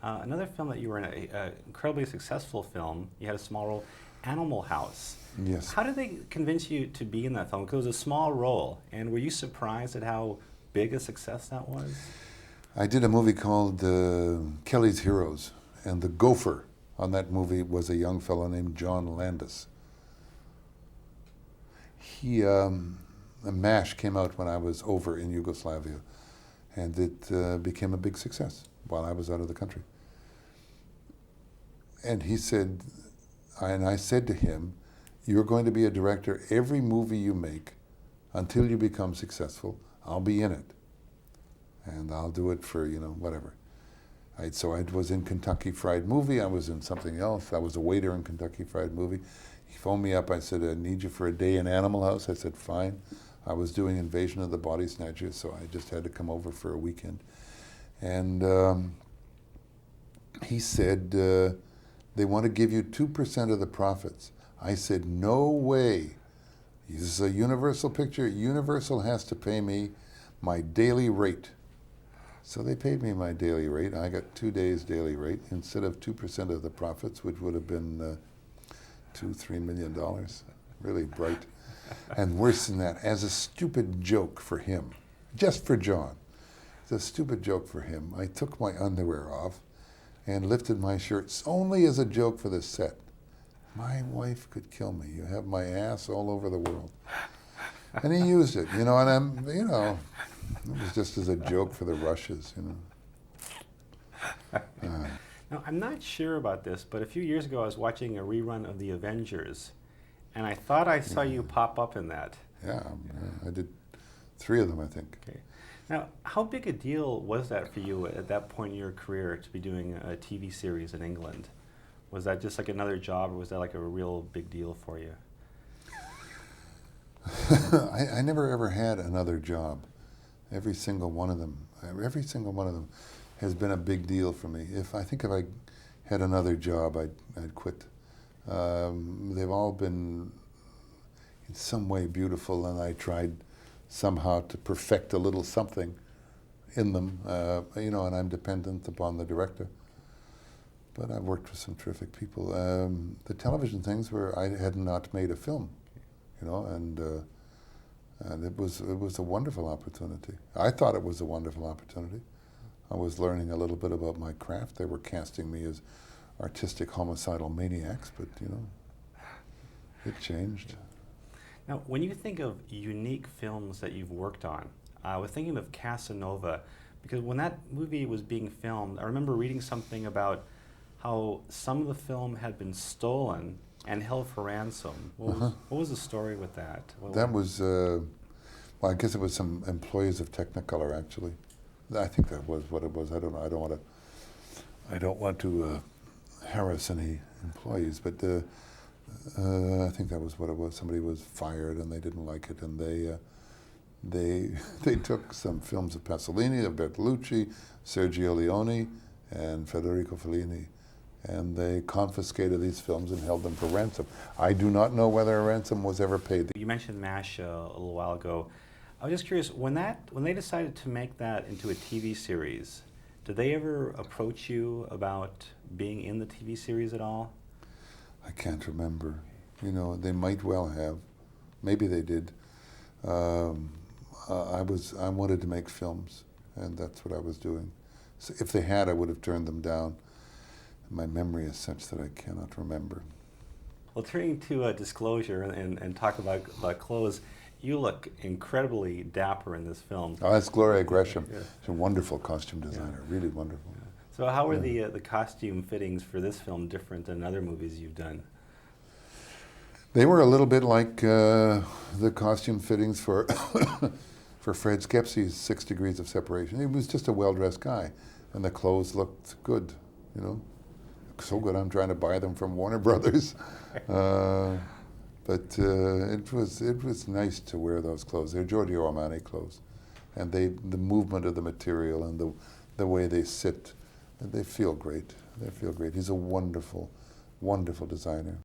another film that you were in, a incredibly successful film. You had a small role, Animal House. Yes. How did they convince you to be in that film? Because it was a small role, and were you surprised at how big a success that was? I did a movie called Kelly's Heroes, and the gopher on that movie was a young fellow named John Landis. MASH came out when I was over in Yugoslavia, and it became a big success while I was out of the country. And he said, and I said to him, "You're going to be a director every movie you make until you become successful. I'll be in it. And I'll do it for, whatever." So I was in Kentucky Fried Movie. I was in something else. I was a waiter in Kentucky Fried Movie. He phoned me up. I said, "I need you for a day in Animal House." I said, "Fine." I was doing Invasion of the Body Snatchers, so I just had to come over for a weekend. And he said, "They want to give you 2% of the profits." I said, "No way. This is a Universal picture. Universal has to pay me my daily rate." So they paid me my daily rate. I got 2 days daily rate instead of 2% of the profits, which would have been $2-3 million. Really bright. And worse than that, as a stupid joke for him, just for John, it's a stupid joke for him, I took my underwear off and lifted my shirts only as a joke for the set. My wife could kill me. You have my ass all over the world. And he used it, and it was just as a joke for the rushes, Now, I'm not sure about this, but a few years ago I was watching a rerun of the Avengers, and I thought I saw you pop up in that. Yeah, I did 3 of them, I think. Okay. Now, how big a deal was that for you at that point in your career to be doing a TV series in England? Was that just like another job, or was that like a real big deal for you? I never ever had another job. Every single one of them has been a big deal for me. If I had another job, I'd quit. They've all been in some way beautiful, and I tried somehow to perfect a little something in them, and I'm dependent upon the director. But I've worked with some terrific people. The television things were, I had not made a film, and it was a wonderful opportunity. I thought it was a wonderful opportunity. I was learning a little bit about my craft. They were casting me as artistic homicidal maniacs, but it changed. Now, when you think of unique films that you've worked on, I was thinking of Casanova, because when that movie was being filmed, I remember reading something about how some of the film had been stolen and held for ransom. What was the story with that? That was, I guess it was some employees of Technicolor, actually. I think that was what it was. I don't know. I don't want to harass any employees, but I think that was what it was. Somebody was fired and they didn't like it, and they took some films of Pasolini, of Bertolucci, Sergio Leone, and Federico Fellini, and they confiscated these films and held them for ransom. I do not know whether a ransom was ever paid. You mentioned MASH a little while ago. I was just curious, when they decided to make that into a TV series, did they ever approach you about being in the TV series at all? I can't remember. They might well have. Maybe they did. I wanted to make films, and that's what I was doing. So if they had, I would have turned them down. My memory is such that I cannot remember. Well, turning to disclosure and talk about clothes, you look incredibly dapper in this film. Oh, that's Gloria Gresham. Yeah. She's a wonderful costume designer, really wonderful. Yeah. So how were the costume fittings for this film different than other movies you've done? They were a little bit like the costume fittings for for Fred Skepsi's 6 Degrees of Separation. He was just a well-dressed guy, and the clothes looked good, So good, I'm trying to buy them from Warner Brothers. But it was nice to wear those clothes. They're Giorgio Armani clothes, and the movement of the material and the way they sit, they feel great. They feel great. He's a wonderful, wonderful designer.